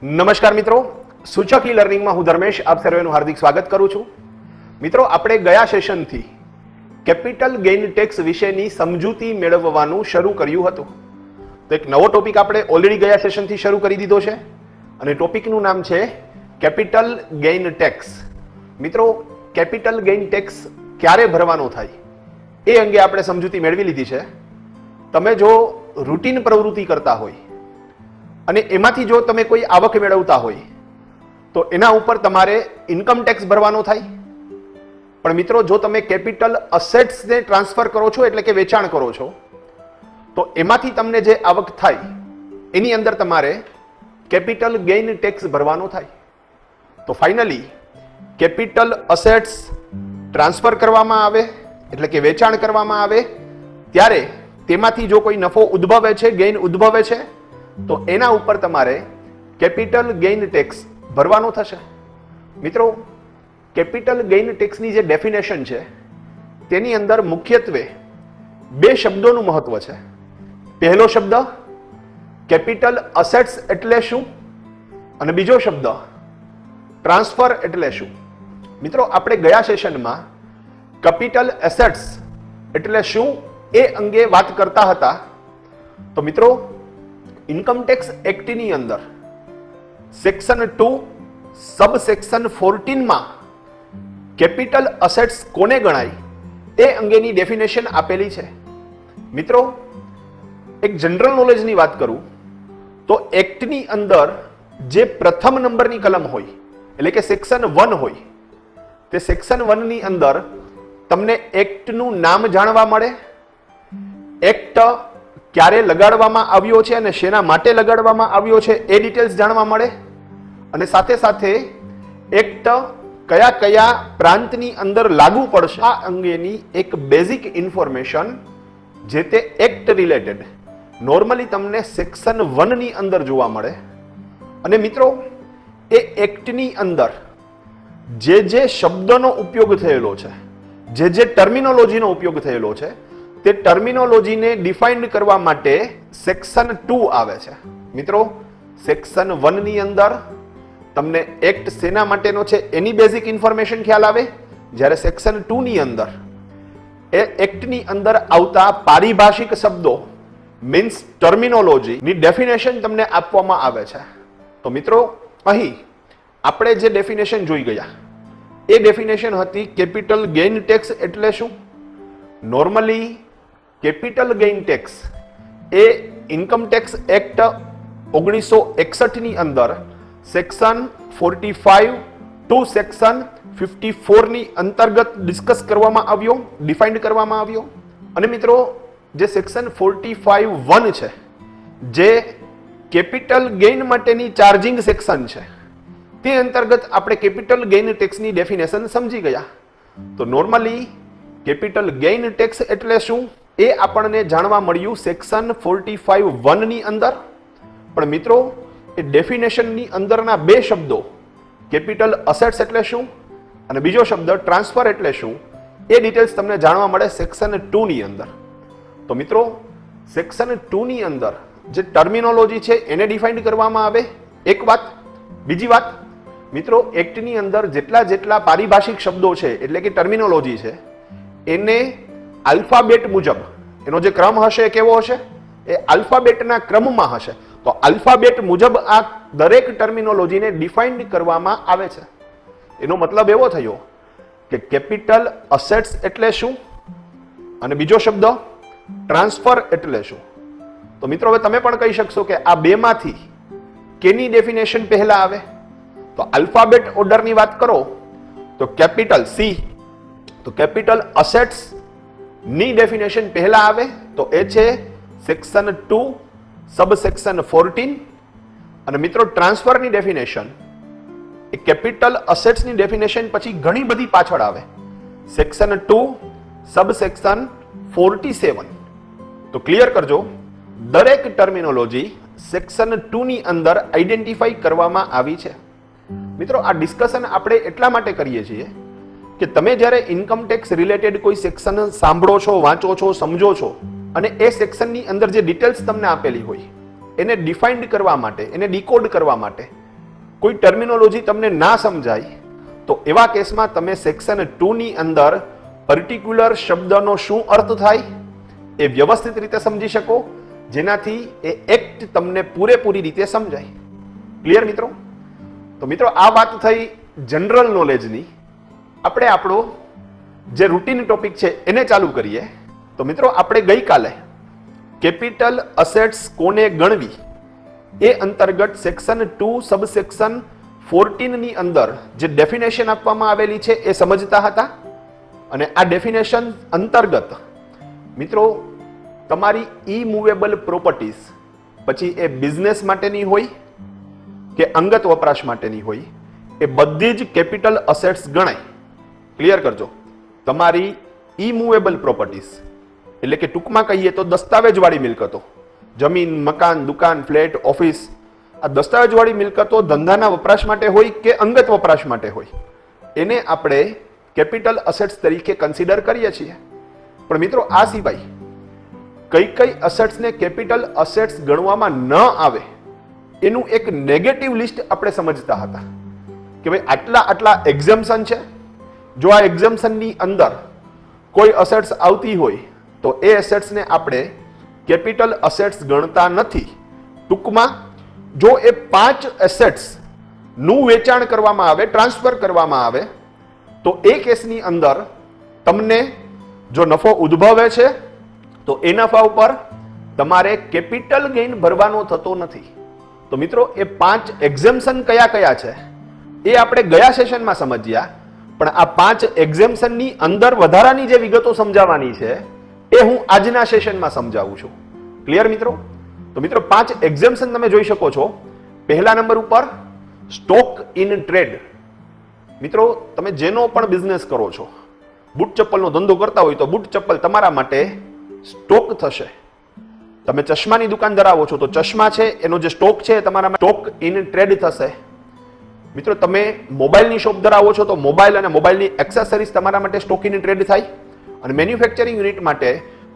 નમસ્કાર મિત્રો, સૂચક ઈ લર્નિંગમાં હું ધર્મેશ આપ સર્વેનું હાર્દિક સ્વાગત કરું છું. મિત્રો, આપણે ગયા સેશનથી કેપિટલ ગેઇન ટેક્સ વિશેની સમજૂતી મેળવવાનું શરૂ કર્યું હતું. તો એક નવો ટોપિક આપણે ઓલરેડી ગયા સેશનથી શરૂ કરી દીધો છે અને ટોપિકનું નામ છે કેપિટલ ગેઇન ટેક્સ. મિત્રો, કેપિટલ ગેઇન ટેક્સ ક્યારે ભરવાનો થાય એ અંગે આપણે સમજૂતી મેળવી લીધી છે. તમે જો રૂટીન પ્રવૃત્તિ કરતા હોય અને એમાંથી જો તમે કોઈ આવક મેળવતા હોય તો એના ઉપર તમારે ઇન્કમ ટેક્સ ભરવાનો થાય. પણ મિત્રો, જો તમે કેપિટલ અસેટ્સને ટ્રાન્સફર કરો છો એટલે કે વેચાણ કરો છો તો એમાંથી તમને જે આવક થાય એની અંદર તમારે કેપિટલ ગેઇન ટેક્સ ભરવાનો થાય. તો ફાઇનલી કેપિટલ અસેટ્સ ટ્રાન્સફર કરવામાં આવે એટલે કે વેચાણ કરવામાં આવે ત્યારે તેમાંથી જો કોઈ નફો ઉદ્ભવે છે, ગેઇન ઉદ્ભવે છે, તો એના ઉપર તમારે કેપિટલ ગેઇન ટેક્સ ભરવાનો થશે. મિત્રો, કેપિટલ ગેઇન ટેક્સની જે ડેફિનેશન છે તેની અંદર મુખ્યત્વે બે શબ્દોનું મહત્વ છે. પહેલો શબ્દ કેપિટલ અસેટ્સ એટલે શું અને બીજો શબ્દ ટ્રાન્સફર એટલે શું. મિત્રો, આપણે ગયા સેશનમાં કેપિટલ એસેટ્સ એટલે શું એ અંગે વાત કરતા હતા. તો મિત્રો, ઇન્કમ ટેક્સ એક્ટની અંદર સેક્શન 2 સબ સેક્શન 14 માં કેપિટલ અસેટ્સ કોને ગણાય એ અંગેની ડેફિનેશન આપેલી છે. મિત્રો, એક જનરલ નોલેજની વાત કરું તો એક્ટની અંદર જે પ્રથમ નંબરની કલમ હોય એટલે કે સેક્શન 1 હોય તે સેક્શન 1 ની અંદર તમને એક્ટનું નામ જાણવા મળે, એક્ટ ક્યારે લગાડવામાં આવ્યો છે અને શેના માટે લગાડવામાં આવ્યો છે એ ડિટેલ્સ જાણવા મળે, અને સાથે સાથે એક્ટ કયા કયા પ્રાંતની અંદર લાગુ પડશે આ અંગેની એક બેઝિક ઇન્ફોર્મેશન જે તે એક્ટ રિલેટેડ નોર્મલી તમને સેક્શન 1 ની અંદર જોવા મળે. અને મિત્રો, એ એક્ટની અંદર જે શબ્દનો ઉપયોગ થયેલો છે, જે ટર્મિનોલોજીનો ઉપયોગ થયેલો છે તે ટર્મિનોલોજીને ડિફાઇન્ડ કરવા માટે સેક્શન 2 આવે છે. મિત્રો, સેક્શન 1 ની અંદર તમને એક્ટ શેના માટેનો છે એની બેઝિક ઇન્ફોર્મેશન ખ્યાલ આવે, જ્યારે સેક્શન 2 ની અંદર એ એક્ટની અંદર આવતા પારિભાષિક શબ્દો મીન્સ ટર્મિનોલોજી ની ડેફિનેશન તમને આપવામાં આવે છે. તો મિત્રો, અહીં આપણે જે ડેફિનેશન જોઈ ગયા એ ડેફિનેશન હતી કેપિટલ ગેઇન ટેક્સ એટલે શું. નોર્મલી કેપિટલ ગેઇન ટેક્સ એ ઇન્કમ ટેક્સ એક્ટ 1961 ની અંદર સેક્શન 45 ટુ સેક્શન 54 ની અંતર્ગત ડિસ્કસ કરવામાં આવ્યો, ડિફાઇન્ડ કરવામાં આવ્યો. અને મિત્રો, જે સેક્શન 45(1) છે જે કેપિટલ ગેઇન માટેની ચાર્જિંગ સેક્શન છે તે અંતર્ગત આપણે કેપિટલ ગેઇન ટેક્સની ડેફિનેશન સમજી ગયા. તો નોર્મલી કેપિટલ ગેઇન ટેક્સ એટલે શું એ આપણને જાણવા મળ્યું સેક્શન 45(1) ની અંદર. પણ મિત્રો, એ ડેફિનેશનની અંદરના બે શબ્દો કેપિટલ અસેટ્સ એટલે શું અને બીજો શબ્દ ટ્રાન્સફર એટલે શું એ ડિટેલ્સ તમને જાણવા મળે સેક્શન 2 ની અંદર. તો મિત્રો, સેક્શન 2 ની અંદર જે ટર્મિનોલોજી છે એને ડિફાઇન્ડ કરવામાં આવે એક વાત. બીજી વાત, મિત્રો, એક્ટની અંદર જેટલા પારિભાષિક શબ્દો છે એટલે કે ટર્મિનોલોજી છે એને આલ્ફાબેટ મુજબ એનો જે ક્રમ હશે કેવો હશે, એ આલ્ફાબેટના ક્રમમાં હશે. તો આલ્ફાબેટ મુજબ આ દરેક ટર્મિનોલોજીને ડિફાઇન્ડ કરવામાં આવે છે. એનો મતલબ એવો થયો કે કેપિટલ અસેટ્સ એટલે શું અને બીજો શબ્દ ટ્રાન્સફર એટલે શું. તો મિત્રો, હવે તમે પણ કહી શકશો કે આ બેમાંથી કેની ડેફિનેશન પહેલા આવે. તો આલ્ફાબેટ ઓર્ડરની વાત કરો તો કેપિટલ સી, તો કેપિટલ અસેટ્સ ની ડેફિનેશન પહેલા આવે તો એ છે સેક્શન 2 સબ સેક્શન 14. અને મિત્રો, ટ્રાન્સફરની ડેફિનેશન એ કેપિટલ અસેટ્સની ડેફિનેશન પછી ઘણી બધી પાછળ આવે, સેક્શન 2 સબ સેક્શન 47. તો ક્લિયર કરજો, દરેક ટર્મિનોલોજી સેક્શન 2 ની અંદર આઈડેન્ટિફાઈ કરવામાં આવી છે. મિત્રો, આ ડિસ્કશન આપણે એટલા માટે કરીએ છીએ કે તમે જ્યારે ઇન્કમ ટેક્સ રિલેટેડ કોઈ સેક્શન સાંભળો છો, વાંચો છો, સમજો છો અને એ સેક્શનની અંદર જે ડિટેલ્સ તમને આપેલી હોય એને ડિફાઇન્ડ કરવા માટે, એને ડીકોડ કરવા માટે કોઈ ટર્મિનોલોજી તમને ના સમજાય તો એવા કેસમાં તમે સેક્શન 2 ની અંદર પર્ટિક્યુલર શબ્દનો શું અર્થ થાય એ વ્યવસ્થિત રીતે સમજી શકો, જેનાથી એ એક્ટ તમને પૂરેપૂરી રીતે સમજાય. ક્લિયર મિત્રો? તો મિત્રો આ વાત થઈ જનરલ નોલેજની. આપણે આપણો જે રૂટીન ટોપિક છે એને ચાલુ કરીએ. તો મિત્રો આપણે ગઈકાલે કેપિટલ અસેટ્સ કોને ગણવી એ અંતર્ગત સેક્શન 2 સબસેક્શન 14 ની અંદર જે ડેફિનેશન આપવામાં આવેલી છે એ સમજતા હતા. અને આ ડેફિનેશન અંતર્ગત મિત્રો તમારી ઇમૂવેબલ પ્રોપર્ટીઝ, પછી એ બિઝનેસ માટેની હોય કે અંગત વપરાશ માટેની હોય, એ બધી જ કેપિટલ અસેટ્સ ગણાય. ક્લિયર કરજો. તમારી ઇમૂવેબલ પ્રોપર્ટીઝ એટલે કે ટૂંકમાં કહીએ તો દસ્તાવેજવાળી મિલકતો, જમીન, મકાન, દુકાન, ફ્લેટ, ઓફિસ, આ દસ્તાવેજવાળી મિલકતો ધંધાના વપરાશ માટે હોય કે અંગત વપરાશ માટે હોય, એને આપણે કેપિટલ અસેટ્સ તરીકે કન્સિડર કરીએ છીએ. પણ મિત્રો આ સિવાય કઈ કઈ અસેટ્સને કેપિટલ અસેટ્સ ગણવામાં ન આવે એનું એક નેગેટિવ લિસ્ટ આપણે સમજતા હતા કે ભાઈ આટલા એક્ઝમ્પશન છે. જો આ એક્ઝમ્પશનની અંદર કોઈ અસેટ્સ આવતી હોય તો એ એસેટ્સને આપણે કેપિટલ અસેટ્સ ગણતા નથી. ટૂંકમાં જો એ 5 એસેટ્સ નું વેચાણ કરવામાં આવે, ટ્રાન્સફર કરવામાં આવે, તો એ કેસની અંદર તમને જો નફો ઉદ્ભવે છે તો એ નફા ઉપર તમારે કેપિટલ ગેઇન ભરવાનો થતો નથી. તો મિત્રો એ 5 એક્ઝેમ્પશન કયા કયા છે એ આપણે ગયા સેશનમાં સમજ્યા. પણ આ 5 એક્ઝેમ્પશનની અંદર વધારાની જે વિગતો સમજાવવાની છે એ હું આજના સેશનમાં સમજાવું છું. ક્લિયર મિત્રો? તો મિત્રો 5 એક્ઝેમ્પશન તમે જોઈ શકો છો. પહેલા નંબર ઉપર સ્ટોક ઇન ટ્રેડ. મિત્રો તમે જેનો પણ બિઝનેસ કરો છો, બૂટ ચપ્પલનો ધંધો કરતા હોય તો બૂટ ચપ્પલ તમારા માટે સ્ટોક થશે. તમે ચશ્માની દુકાન ધરાવો છો તો ચશ્મા છે એનો જે સ્ટોક છે તમારા સ્ટોક ઇન ટ્રેડ થશે. મિત્રો તમે મોબાઈલની શોપ ધરાવો છો તો મોબાઈલ અને મોબાઈલની એક્સેસરીઝ તમારા માટે સ્ટોક ઇન ટ્રેડ થાય. અને મેન્યુફેક્ચરિંગ યુનિટ માટે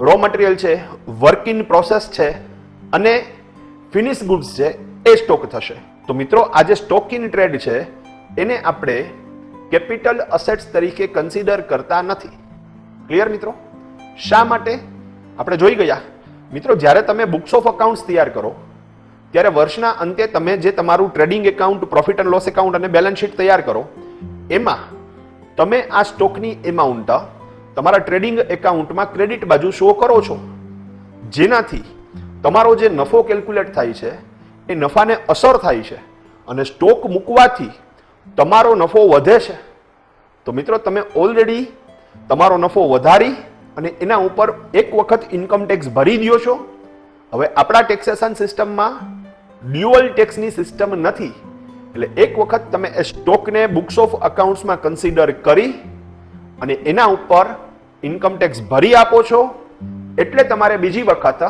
રો મટીરિયલ છે, વર્ક ઇન પ્રોસેસ છે અને ફિનિશ ગુડ્સ છે એ સ્ટોક થશે. તો મિત્રો આ જે સ્ટોક ઇન ટ્રેડ છે એને આપણે કેપિટલ અસેટ્સ તરીકે કન્સિડર કરતા નથી. ક્લિયર મિત્રો? શા માટે? આપણે જોઈ ગયા મિત્રો, જ્યારે તમે બુક્સ ઓફ અકાઉન્ટ્સ તૈયાર કરો ત્યારે વર્ષના અંતે તમે જે તમારું trading account, profit and loss account અને બેલેન્સ શીટ તૈયાર કરો એમાં તમે આ સ્ટોકની એમાઉન્ટ તમારા ટ્રેડિંગ એકાઉન્ટમાં ક્રેડિટ બાજુ શો કરો છો, જેનાથી તમારો જે નફો કેલ્ક્યુલેટ થાય છે એ નફાને અસર થાય છે અને સ્ટોક મૂકવાથી તમારો નફો વધે છે. તો મિત્રો તમે ઓલરેડી તમારો નફો વધારી અને એના ઉપર એક વખત ઇન્કમ ટેક્સ ભરી દો છો. હવે આપણા ટેક્સેશન સિસ્ટમમાં ડ્યુઅલ ટેક્સની સિસ્ટમ નથી, એટલે એક વખત તમે એ સ્ટોકને બુક્સ ઓફ અકાઉન્ટ્સમાં કન્સિડર કરી અને એના ઉપર ઇન્કમ ટેક્સ ભરી આપો છો, એટલે તમારે બીજી વખત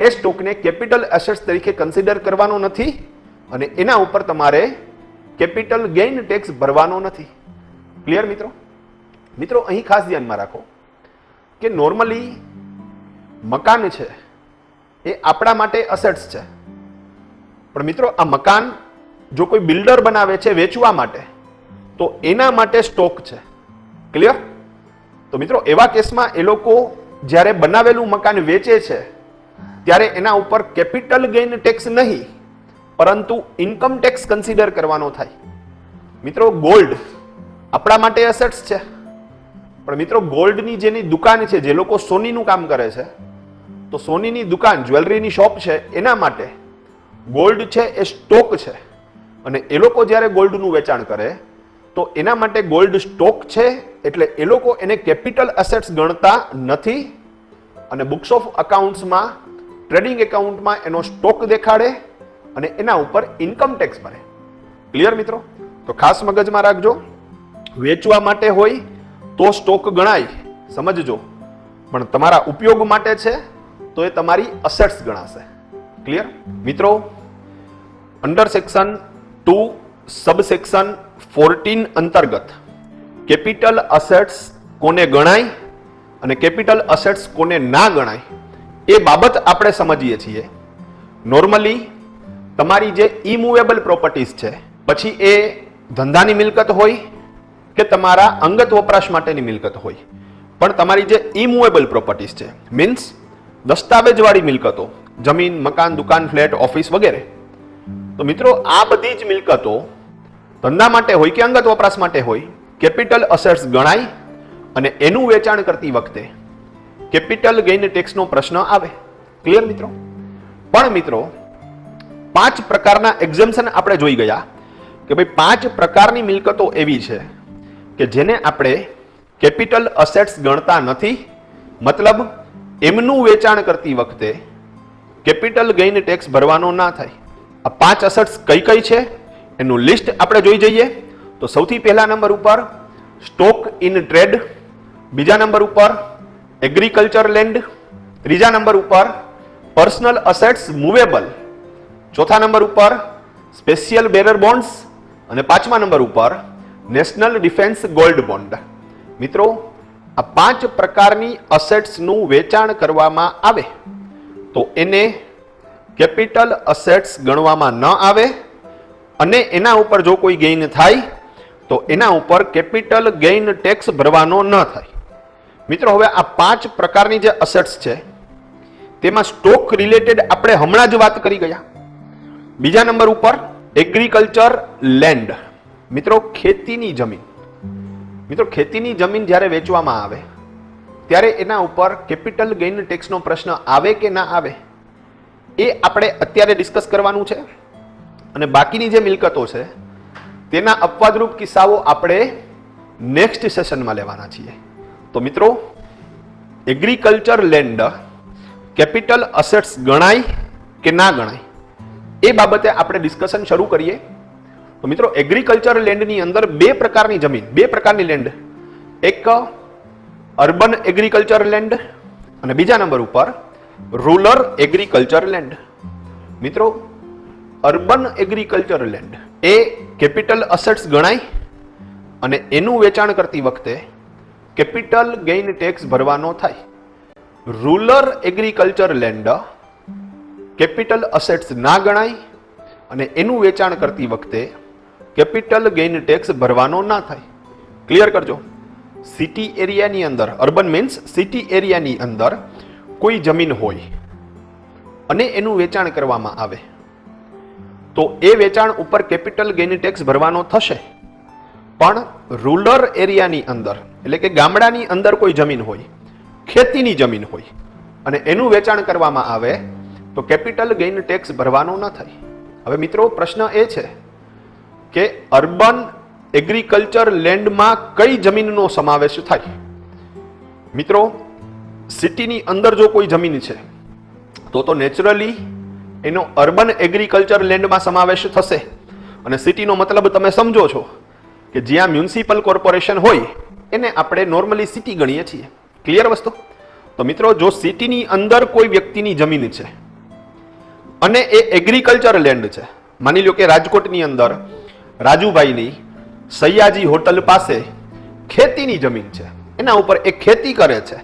એ સ્ટોકને કેપિટલ એસેટ્સ તરીકે કન્સિડર કરવાનો નથી અને એના ઉપર તમારે કેપિટલ ગેઇન ટેક્સ ભરવાનો નથી. ક્લિયર મિત્રો? મિત્રો અહીં ખાસ ધ્યાનમાં રાખો કે નોર્મલી મકાન છે એ આપણા માટે અસેટ્સ છે, પણ મિત્રો આ મકાન જો કોઈ બિલ્ડર બનાવે છે વેચવા માટે તો એના માટે સ્ટોક છે. ક્લિયર? તો મિત્રો એવા કેસમાં એ લોકો જ્યારે બનાવેલું મકાન વેચે છે ત્યારે એના ઉપર કેપિટલ ગેઇન ટેક્સ નહીં પરંતુ ઇન્કમ ટેક્સ કન્સિડર કરવાનો થાય. મિત્રો ગોલ્ડ આપણા માટે એસેટ્સ છે, પણ મિત્રો ગોલ્ડની જેની દુકાન છે, જે લોકો સોનીનું કામ કરે છે, તો સોનીની દુકાન, જ્વેલરીની શોપ છે, એના માટે ગોલ્ડ છે એ સ્ટોક છે અને એ લોકો જ્યારે ગોલ્ડનું વેચાણ કરે તો એના માટે ગોલ્ડ સ્ટોક છે, એટલે એ લોકો એને કેપિટલ એસેટ્સ ગણતા નથી અને બુક્સ ઓફ અકાઉન્ટ્સમાં, ટ્રેડિંગ એકાઉન્ટમાં એનો સ્ટોક દેખાડે અને એના ઉપર ઇન્કમ ટેક્સ ભરે. ક્લિયર મિત્રો? તો ખાસ મગજમાં રાખજો, વેચવા માટે હોય તો સ્ટોક ગણાય, સમજજો, પણ તમારા ઉપયોગ માટે છે તો એ તમારી અસેટ્સ ગણાશે. ક્લિયર મિત્રો? અંડર સેક્શન 2 સબસેક્શન 14 અંતર્ગત કેપિટલ અસેટ્સ કોને ગણાય અને કેપિટલ અસેટ્સ કોને ના ગણાય એ બાબત આપણે સમજીએ છીએ. નોર્મલી તમારી જે ઇમૂવેબલ પ્રોપર્ટીઝ છે, પછી એ ધંધાની મિલકત હોય કે તમારા અંગત વપરાશ માટેની મિલકત હોય, પણ તમારી જે ઇમૂવેબલ પ્રોપર્ટીઝ છે મીન્સ દસ્તાવેજવાળી મિલકતો, જમીન, મકાન, દુકાન, ફ્લેટ, ઓફિસ વગેરે, તો મિત્રો આ બધી જ મિલકતો ધંધા માટે હોય કે અંગત વપરાશ માટે હોય કેપિટલ અસેટ્સ ગણાય અને એનું વેચાણ કરતી વખતે કેપિટલ ગેઇન ટેક્સનો પ્રશ્ન આવે. ક્લિયર મિત્રો? પણ મિત્રો 5 પ્રકારના એક્ઝમ્પશન આપણે જોઈ ગયા કે ભાઈ 5 પ્રકારની મિલકતો એવી છે કે જેને આપણે કેપિટલ અસેટ્સ ગણતા નથી, મતલબ એમનું વેચાણ કરતી વખતે કેપિટલ ગેઇન ટેક્સ ભરવાનો ના થાય. આ 5 અસેટ્સ કઈ કઈ છે એનું લિસ્ટ આપણે જોઈ જઈએ. તો સૌથી પહેલા નંબર ઉપર સ્ટોક ઇન ટ્રેડ, બીજા નંબર ઉપર એગ્રીકલ્ચર લેન્ડ, ત્રીજા નંબર ઉપર પર્સનલ અસેટ્સ મૂવેબલ, ચોથા નંબર ઉપર સ્પેશિયલ બેરર બોન્ડ્સ અને પાંચમા નંબર ઉપર નેશનલ ડિફેન્સ ગોલ્ડ બોન્ડ. મિત્રો આ 5 પ્રકારની અસેટ્સનું વેચાણ કરવામાં આવે તો એને કેપિટલ અસેટ્સ ગણવામાં ન આવે અને એના ઉપર જો કોઈ ગેઇન થાય તો એના ઉપર કેપિટલ ગેઇન ટેક્સ ભરવાનો ન થાય. મિત્રો હવે આ 5 પ્રકારની જે અસેટ્સ છે તેમાં સ્ટોક રિલેટેડ આપણે હમણાં જ વાત કરી ગયા. બીજા નંબર ઉપર એગ્રીકલ્ચર લેન્ડ, મિત્રો ખેતીની જમીન. મિત્રો ખેતીની જમીન જ્યારે વેચવામાં આવે ત્યારે એના ઉપર કેપિટલ ગેઇન ટેક્સનો પ્રશ્ન આવે કે ના આવે એ આપણે અત્યારે ડિસ્કસ કરવાનું છે. અને બાકીની જે મિલકતો છે તેના અપવાદરૂપ કિસ્સાઓ આપણે નેક્સ્ટ સેશનમાં લેવાના છીએ. તો મિત્રો એગ્રીકલ્ચર લેન્ડ કેપિટલ અસેટ્સ ગણાય કે ના ગણાય એ બાબતે આપણે ડિસ્કશન શરૂ કરીએ. તો મિત્રો એગ્રીકલ્ચર લેન્ડની અંદર 2 પ્રકારની જમીન, 2 પ્રકારની લેન્ડ, એક અર્બન એગ્રીકલ્ચર લેન્ડ અને બીજા નંબર ઉપર રૂરલ એગ્રીકલ્ચર લેન્ડ. મિત્રો અર્બન એગ્રીકલ્ચર લેન્ડ એ કેપિટલ અસેટ્સ ગણાય અને એનું વેચાણ કરતી વખતે કેપિટલ ગેઇન ટેક્સ ભરવાનો થાય. Rural agriculture land capital assets ના ગણાય અને એનું વેચાણ કરતી વખતે કેપિટલ ગેઇન ટેક્સ ભરવાનો ના થાય. ક્લિયર કરજો. સિટી એરિયાની અંદર, અર્બન મીન્સ સિટી એરિયાની અંદર કોઈ જમીન હોય અને એનું વેચાણ કરવામાં આવે તો એ વેચાણ ઉપર કેપિટલ ગેઇન ટેક્સ ભરવાનો થશે. પણ રૂરલ એરિયાની અંદર એટલે કે ગામડાની અંદર કોઈ જમીન હોય, ખેતીની જમીન હોય અને એનું વેચાણ કરવામાં આવે તો કેપિટલ ગેઇન ટેક્સ ભરવાનો ન થાય. હવે મિત્રો પ્રશ્ન એ છે કે અર્બન એગ્રીકલ્ચર લેન્ડમાં કઈ જમીનનો સમાવેશ થાય? મિત્રો સિટીની અંદર જો કોઈ જમીન છે તો નેચરલી એનો અર્બન એગ્રીકલ્ચર લેન્ડમાં સમાવેશ થશે. અને સિટીનો મતલબ તમે સમજો છો કે જ્યાં મ્યુનિસિપલ કોર્પોરેશન હોય એને આપણે નોર્મલી સિટી ગણીએ છીએ. ક્લિયર વસ્તુ? તો મિત્રો જો સિટીની અંદર કોઈ વ્યક્તિની જમીન છે અને એ એગ્રીકલ્ચર લેન્ડ છે, માની લો કે રાજકોટની અંદર રાજુભાઈની સૈયાજી હોટલ પાસે ખેતીની જમીન છે, એના ઉપર એ ખેતી કરે છે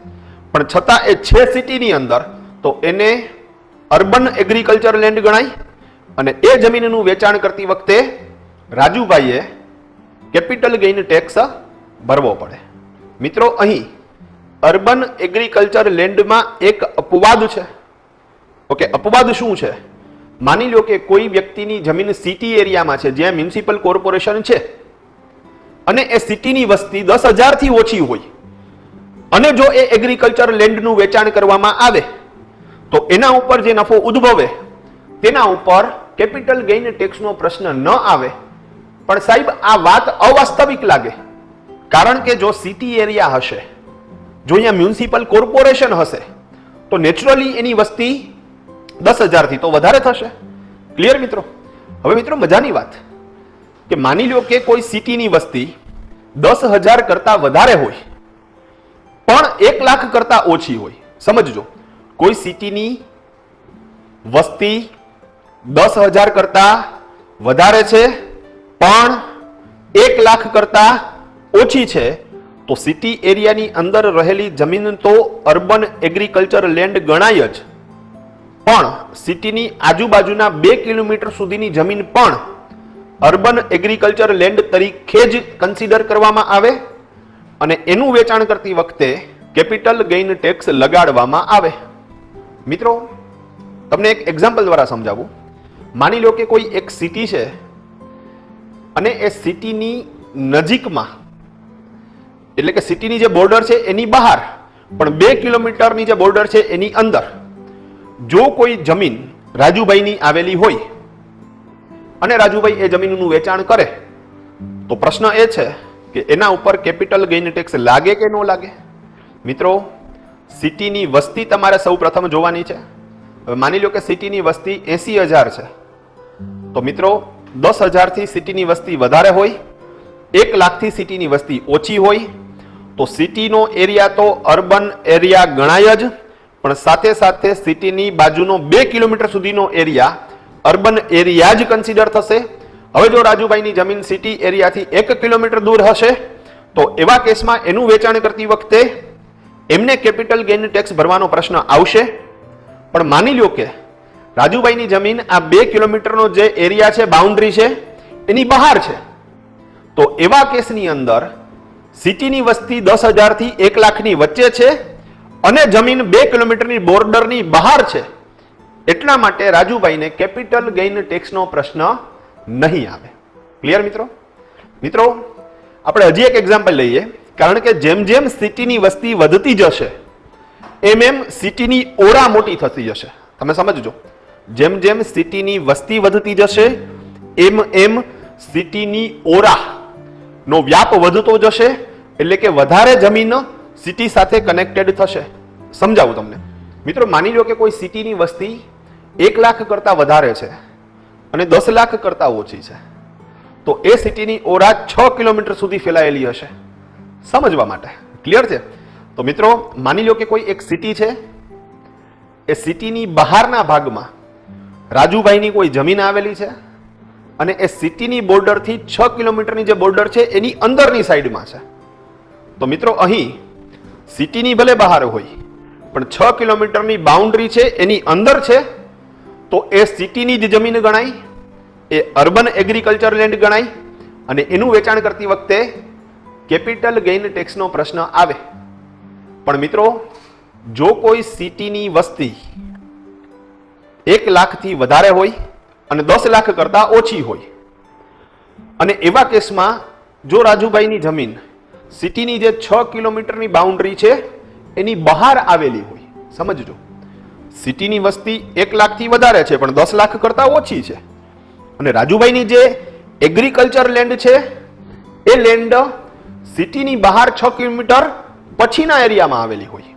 પણ છતાં એ છે સિટીની અંદર, તો એને અર્બન એગ્રીકલ્ચર લેન્ડ ગણાય અને એ જમીનનું વેચાણ કરતી વખતે રાજુભાઈએ કેપિટલ ગેઇન ટેક્સ ભરવો પડે. મિત્રો અહીં અર્બન એગ્રીકલ્ચર લેન્ડમાં એક અપવાદ છે. ઓકે, અપવાદ શું છે? માની લો કે કોઈ વ્યક્તિની જમીન સિટી એરિયામાં છે જ્યાં મ્યુનિસિપલ કોર્પોરેશન છે અને એ સિટીની વસ્તી 10,000 થી ઓછી હોય અને જો એ એગ્રીકલ્ચર લેન્ડનું વેચાણ કરવામાં આવે તો એના ઉપર જે નફો ઉદ્ભવે તેના ઉપર કેપિટલ ગેઇન ટેક્સનો પ્રશ્ન ન આવે. પણ સાહેબ આ વાત અવાસ્તવિક લાગે, કારણ કે જો સિટી એરિયા હશે, જો અહીંયા મ્યુનિસિપલ કોર્પોરેશન હશે તો નેચરલી એની વસ્તી 10,000 થી તો વધારે થશે. ક્લિયર મિત્રો? હવે મિત્રો મજાની વાત કે માની લો કે કોઈ સિટીની વસ્તી 10,000 કરતા વધારે હોય પણ 1 લાખ કરતા ઓછી હોય. સમજજો, કોઈ સિટીની વસ્તી 10,000 કરતા વધારે છે પણ 1 લાખ કરતા ઓછી છે તો સિટી એરિયાની અંદર રહેલી જમીન તો અર્બન એગ્રીકલ્ચર લેન્ડ ગણાય જ. પણ સિટીની આજુબાજુના 2 કિલોમીટર સુધીની જમીન પણ અર્બન એગ્રીકલ્ચર લેન્ડ તરીકે જ કન્સિડર કરવામાં આવે અને એનું વેચાણ કરતી વખતે કેપિટલ ગેઇન ટેક્સ લગાડવામાં આવે. મિત્રો, તમને એક એક્ઝામ્પલ દ્વારા સમજાવું. માની લો કે કોઈ એક સિટી છે અને એ સિટીની નજીકમાં, એટલે કે સિટીની જે બોર્ડર છે એની બહાર પણ 2 કિલોમીટરની જે બોર્ડર છે એની અંદર જો કોઈ જમીન રાજુભાઈની આવેલી હોય અને રાજુભાઈ એ જમીનનું વેચાણ કરે તો પ્રશ્ન એ છે કે એના ઉપર કેપિટલ ગેઇન ટેક્સ લાગે કે ન લાગે. મિત્રો, સિટીની વસ્તી તમારે સૌ પ્રથમ જોવાની છે. હવે માની લો કે સિટીની વસ્તી 80,000 છે, તો મિત્રો 10,000 થી સિટીની વસ્તી વધારે હોય, 1 લાખથી સિટીની વસ્તી ઓછી હોય, તો સિટીનો એરિયા તો અર્બન એરિયા ગણાય જ, પણ સાથે સાથે સિટીની બાજુનો 2 કિલોમીટર સુધીનો એરિયા અર્બન એરિયા જ કન્સિડર થશે. હવે જો રાજુભાઈની જમીન સિટી એરિયાથી 1 કિલોમીટર દૂર હશે તો એવા કેસમાં એનું વેચાણ કરતી વખતે એમને કેપિટલ ગેઇન ટેક્સ ભરવાનો પ્રશ્ન આવશે. પણ માની લો કે રાજુભાઈની જમીન આ 2 કિલોમીટરનો જે એરિયા છે, બાઉન્ડ્રી છે, એની બહાર છે, તો એવા કેસની અંદર સિટીની વસ્તી 10,000 થી 1 લાખની વચ્ચે છે અને જમીન 2 કિલોમીટરની બોર્ડરની બહાર છે. એટલા માટે રાજુભાઈને કેપિટલ ગેઇન ટેક્સનો પ્રશ્ન નહીં આવે. ક્લિયર મિત્રો? મિત્રો, આપણે હજી એક એક્ઝામ્પલ લઈએ. કારણ કે જેમ જેમ સિટીની વસ્તી વધતી જશે એમ સિટીની ઓરા મોટી થતી જશે. તમે સમજજો, જેમ જેમ સિટીની વસ્તી વધતી જશે એમ સિટીની ઓરા નો વ્યાપ વધતો જશે, એટલે કે વધારે જમીન સિટી સાથે કનેક્ટેડ થશે. સમજાવું તમને. મિત્રો, માની લો કે કોઈ સિટીની વસ્તી 1 લાખ કરતા વધારે છે અને 10 લાખ કરતા ઓછી છે, તો એ સિટીની ઓરા 6 કિલોમીટર સુધી ફેલાયેલી હશે. સમજવા માટે ક્લિયર છે? તો મિત્રો, માની લો કે કોઈ એક સિટી છે, એ સિટીની બહારના ભાગમાં રાજુભાઈની કોઈ જમીન આવેલી છે અને એ સિટીની બોર્ડરથી 6 કિલોમીટરની જે બોર્ડર છે એની અંદરની સાઈડમાં છે. તો મિત્રો, અહીં સિટીની ભલે બહાર હોય પણ 6 કિલોમીટરની બાઉન્ડ્રી છે એની અંદર છે, તો એ સિટીની જ જમીન ગણાય, એ અર્બન એગ્રીકલ્ચર લેન્ડ ગણાય અને એનું વેચાણ કરતી વખતે કેપિટલ ગેઇન ટેક્સનો પ્રશ્ન આવે. પણ મિત્રો, જો કોઈ સિટીની વસ્તી 1 લાખથી વધારે હોય અને 10 લાખ કરતા ઓછી હોય અને એવા કેસમાં જો રાજુભાઈની જમીન સિટીની જે 6 કિલોમીટરની બાઉન્ડ્રી છે એની બહાર આવેલી હોય, સમજજો, સિટીની વસ્તી 1 લાખથી વધારે છે પણ 10 લાખ કરતા ઓછી છે અને રાજુભાઈની જે એગ્રીકલ્ચર લેન્ડ છે એ લેન્ડ સિટીની બહાર 6 કિલોમીટર પછીના એરિયામાં આવેલી હોય,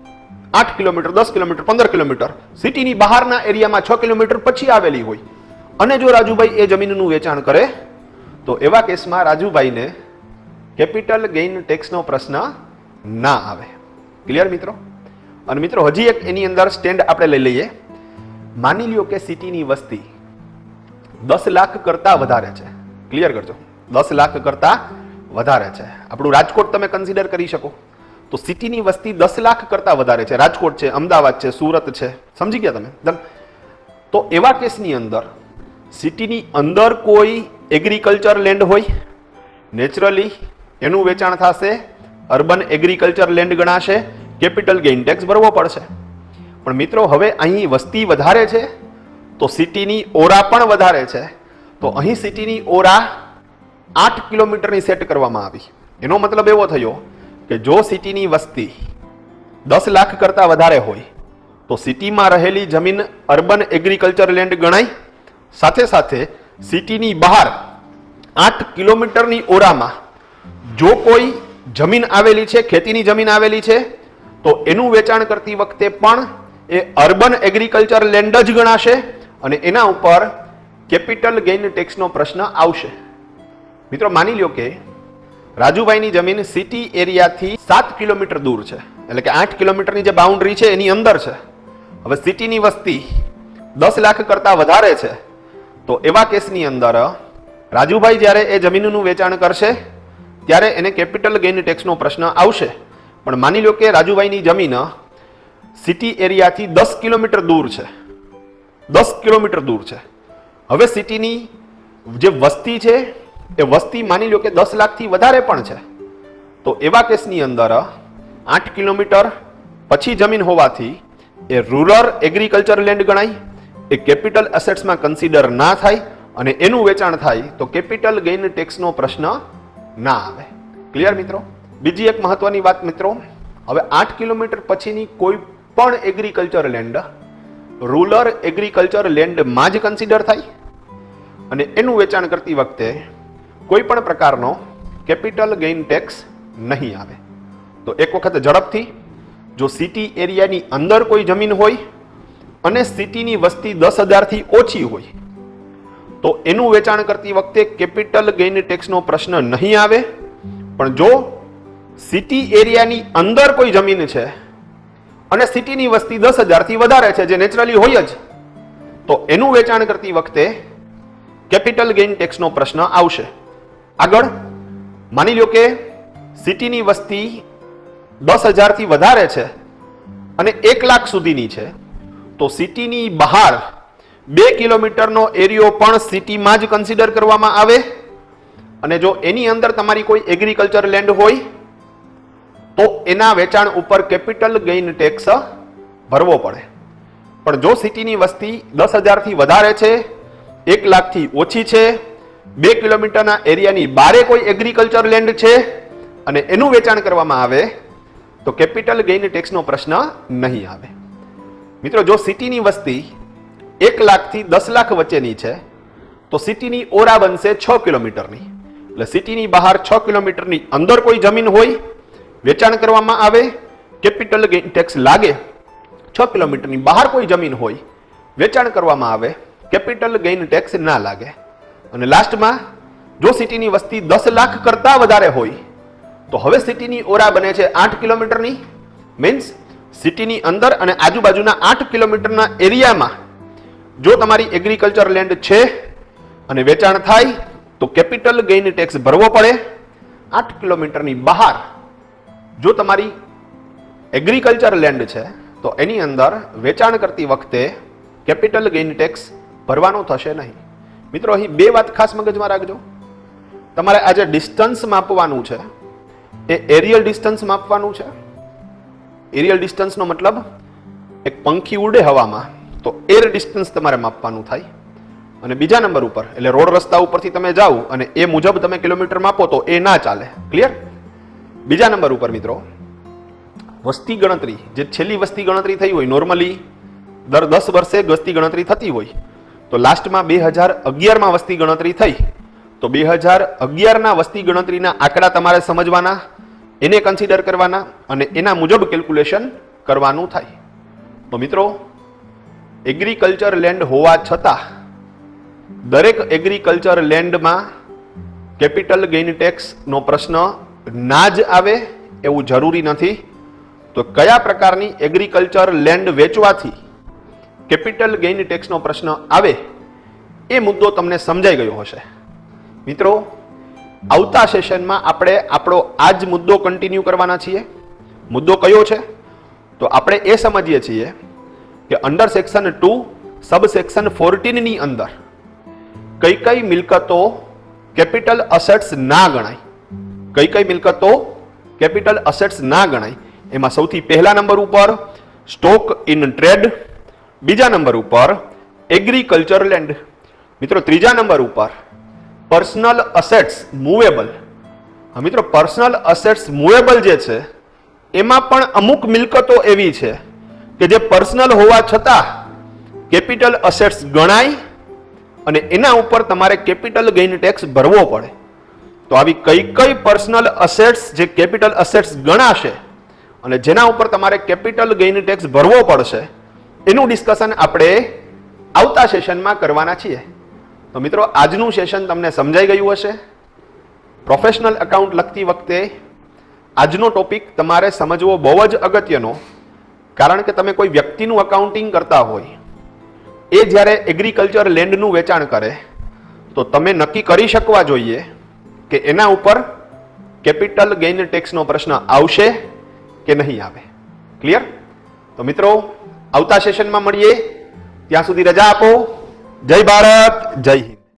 8 કિલોમીટર, 10 કિલોમીટર, 15 કિલોમીટર સિટીની બહારના એરિયામાં 6 કિલોમીટર પછી આવેલી હોય અને જો રાજુભાઈ એ જમીનનું વેચાણ કરે તો એવા કેસમાં રાજુભાઈને કેપિટલ ગેઇન ટેક્સનો પ્રશ્ન ના આવે. ક્લિયર મિત્રો? અને મિત્રો, હજી એક એની અંદર સ્ટેન્ડ આપણે લઈ લઈએ. માની લ્યો કે સિટીની વસ્તી 10 લાખ કરતા વધારે છે. ક્લિયર કરજો, 10 લાખ કરતા વધારે છે. આપણું રાજકોટ તમે કન્સિડર કરી શકો. તો સિટીની વસ્તી 10 લાખ કરતા વધારે છે. રાજકોટ છે, અમદાવાદ છે, સુરત છે. સમજી ગયા તમે? તો એવા કેસની અંદર સિટીની અંદર કોઈ એગ્રીકલ્ચર લેન્ડ હોય, નેચરલી એનું વેચાણ થશે, અર્બન એગ્રીકલ્ચર લેન્ડ ગણાશે, કેપિટલ ગેઇન ટેક્સ ભરવો પડશે. પણ મિત્રો, હવે અહીં વસ્તી વધારે છે તો સિટીની ઓરા પણ વધારે છે. તો અહીં સિટીની ઓરા 8 કિલોમીટરની સેટ કરવામાં આવી. એનો મતલબ એવો થયો કે જો સિટીની વસ્તી 10 લાખ કરતા વધારે હોય તો સિટીમાં રહેલી જમીન અર્બન એગ્રીકલ્ચર લેન્ડ ગણાય. સાથે સાથે સિટીની બહાર 8 કિલોમીટરની ઓરામાં જો કોઈ જમીન આવેલી છે, ખેતીની જમીન આવેલી છે, તો એનું વેચાણ કરતી વખતે પણ એ અર્બન એગ્રીકલ્ચર લેન્ડ જ ગણાશે અને એના ઉપર કેપિટલ ગેઇન ટેક્સનો પ્રશ્ન આવશે. મિત્રો, માની લ્યો કે રાજુભાઈની જમીન સિટી એરિયાથી 7 કિલોમીટર દૂર છે, એટલે કે 8 કિલોમીટરની જે બાઉન્ડ્રી છે એની અંદર છે. હવે સિટીની વસ્તી 10 લાખ કરતા વધારે છે, તો એવા કેસની અંદર રાજુભાઈ જ્યારે એ જમીનનું વેચાણ કરશે ત્યારે એને કેપિટલ ગેઇન ટેક્સનો પ્રશ્ન આવશે. પણ માની લો કે રાજુભાઈની જમીન સિટી એરિયાથી 10 કિલોમીટર દૂર છે, 10 કિલોમીટર દૂર છે. હવે સિટીની જે વસ્તી છે એ વસ્તી માની લો કે 10 લાખથી વધારે પણ છે, તો એવા કેસની અંદર 8 કિલોમીટર પછી જમીન હોવાથી એ રૂરલ એગ્રીકલ્ચર લેન્ડ ગણાય, એ કેપિટલ એસેટ્સમાં કન્સિડર ના થાય અને એનું વેચાણ થાય તો કેપિટલ ગેઇન ટેક્સનો પ્રશ્ન ના આવે. ક્લિયર મિત્રો? બીજી એક મહત્વની વાત મિત્રો, હવે 8 કિલોમીટર પછીની કોઈ પણ એગ્રીકલ્ચર લેન્ડ રૂરલ એગ્રીકલ્ચર લેન્ડમાં જ કન્સિડર થાય અને એનું વેચાણ કરતી વખતે કોઈ પણ પ્રકારનો કેપિટલ ગેઇન ટેક્સ નહીં આવે. તો એક વખત ઝડપથી, જો સિટી એરિયાની અંદર કોઈ જમીન હોય અને સિટીની વસ્તી 10,000 થી ઓછી હોય તો એનું વેચાણ કરતી વખતે કેપિટલ ગેઇન ટેક્સનો પ્રશ્ન નહીં આવે. પણ જો સિટી એરિયાની અંદર કોઈ જમીન છે અને સિટીની વસ્તી 10,000 થી વધારે છે, જે નેચરલી હોય જ, તો એનું વેચાણ કરતી વખતે કેપિટલ ગેઇન ટેક્સનો પ્રશ્ન આવશે. આગળ માની લો કે સિટીની વસ્તી 10,000 થી વધારે છે અને 1 લાખ સુધીની છે, તો સિટીની બહાર 2 કિલોમીટરનો એરિયો પણ સિટીમાં જ કન્સિડર કરવામાં આવે. અને જો એની અંદર તમારી કોઈ એગ્રીકલ્ચર લેન્ડ હોય તો એના વેચાણ ઉપર કેપિટલ ગેઇન ટેક્સ ભરવો પડે. પણ જો સિટીની વસ્તી 10,000 થી વધારે છે, 1 લાખ થી ઓછી છે, 2 કિલોમીટરના એરિયાની બારે કોઈ એગ્રીકલ્ચર લેન્ડ છે અને એનું વેચાણ કરવામાં આવે તો કેપિટલ ગેઇન ટેક્સનો પ્રશ્ન નહીં આવે. મિત્રો, જો સિટીની વસ્તી 1 લાખ થી 10 લાખ વચ્ચેની છે તો સિટીની ઓરા બનશે 6 કિલોમીટરની. એટલે સિટીની બહાર 6 કિલોમીટરની અંદર કોઈ જમીન હોય, વેચાણ કરવામાં આવે, કેપિટલ ગેઇન ટેક્સ લાગે. 6 કિલોમીટરની બહાર કોઈ જમીન હોય, વેચાણ કરવામાં આવે, કેપિટલ ગેઇન ટેક્સ ના લાગે. અને લાસ્ટમાં જો સિટીની વસ્તી 10 લાખ કરતા વધારે હોય તો હવે સિટીની ઓરા બને છે 8 કિલોમીટરની. મીન્સ સિટીની અંદર અને આજુબાજુના 8 કિલોમીટરના એરિયામાં જો તમારી એગ્રીકલ્ચર લેન્ડ છે અને વેચાણ થાય તો કેપિટલ ગેઇન ટેક્સ ભરવો પડે. 8 કિલોમીટરની બહાર જો તમારી એગ્રીકલ્ચર લેન્ડ છે તો એની અંદર વેચાણ કરતી વખતે કેપિટલ ગેઇન ટેક્સ ભરવાનો થશે નહીં. મિત્રો, અહીં બે વાત ખાસ મગજમાં રાખજો. તમારે આ જે ડિસ્ટન્સ માપવાનું છે એ એરિયલ ડિસ્ટન્સ માપવાનું છે. એરિયલ ડિસ્ટન્સનો મતલબ એક પંખી ઉડે હવામાં તો એર ડિસ્ટન્સ તમારે માપવાનું થાય. અને બીજા નંબર ઉપર એટલે રોડ રસ્તા ઉપરથી તમે જાઓ અને એ મુજબ તમે કિલોમીટર માપો તો એ ના ચાલે. ક્લિયર? બીજા નંબર ઉપર મિત્રો, વસ્તી ગણતરી, જે છેલ્લી વસ્તી ગણતરી થઈ હોય, નોર્મલી દર 10 વર્ષે વસ્તી ગણતરી થતી હોય, તો લાસ્ટમાં 2011માં વસ્તી ગણતરી થઈ, તો 2011ના વસ્તી ગણતરીના આંકડા તમારે સમજવાના, એને કન્સિડર કરવાના અને એના મુજબ કેલ્ક્યુલેશન કરવાનું થાય. તો મિત્રો, એગ્રીકલ્ચર લેન્ડ હોવા છતાં દરેક એગ્રીકલ્ચર લેન્ડમાં કેપિટલ ગેઇન ટેક્સનો પ્રશ્ન ના જ આવે એવું જરૂરી નથી. તો કયા પ્રકારની એગ્રીકલ્ચર લેન્ડ વેચવાથી કેપિટલ ગેઇન ટેક્સનો પ્રશ્ન આવે એ મુદ્દો તમને સમજાઈ ગયો હશે. મિત્રો, આવતા સેશનમાં આપણે આપણો આ જ મુદ્દો કન્ટિન્યુ કરવાના છીએ. મુદ્દો કયો છે? તો આપણે એ સમજીએ છીએ કે અંડર સેક્શન 2 સબ સેક્શન 14 ની અંદર કઈ કઈ મિલકતો કેપિટલ અસેટ્સ ના ગણાય, કઈ કઈ મિલકતો કેપિટલ અસેટ્સ ના ગણાય. એમાં સૌથી પહેલા નંબર ઉપર સ્ટોક ઇન ટ્રેડ, બીજા નંબર ઉપર એગ્રીકલ્ચર લેન્ડ. મિત્રો, ત્રીજા નંબર ઉપર પર્સનલ અસેટ્સ મૂવેબલ. મિત્રો, પર્સનલ અસેટ્સ મૂવેબલ જે છે એમાં પણ અમુક મિલકતો એવી છે કે જે પર્સનલ હોવા છતાં કેપિટલ અસેટ્સ ગણાય અને એના ઉપર તમારે કેપિટલ ગેઇન ટેક્સ ભરવો પડે. તો આવી કઈ કઈ પર્સનલ અસેટ્સ જે કેપિટલ અસેટ્સ ગણાશે અને જેના ઉપર તમારે કેપિટલ ગેઇન ટેક્સ ભરવો પડશે એનું ડિસ્કશન આપણે આવતા સેશનમાં કરવાના છીએ. તો મિત્રો, આજનું સેશન તમને સમજાઈ ગયું હશે. પ્રોફેશનલ એકાઉન્ટ લખતી વખતે આજનો ટોપિક તમારે સમજવો બહુ જ અગત્યનો, કારણ કે તમે કોઈ વ્યક્તિનું અકાઉન્ટિંગ કરતા હોય, એ જ્યારે એગ્રીકલ્ચર લેન્ડનું વેચાણ કરે તો તમે નક્કી કરી શકવા જોઈએ કે એના ઉપર કેપિટલ ગેઇન ટેક્સનો પ્રશ્ન આવશે કે નહીં આવે. ક્લિયર? તો મિત્રો, આવતા સેશનમાં મળીએ. ત્યાં સુધી રજા આપો. જય ભારત, જય હિન્દ.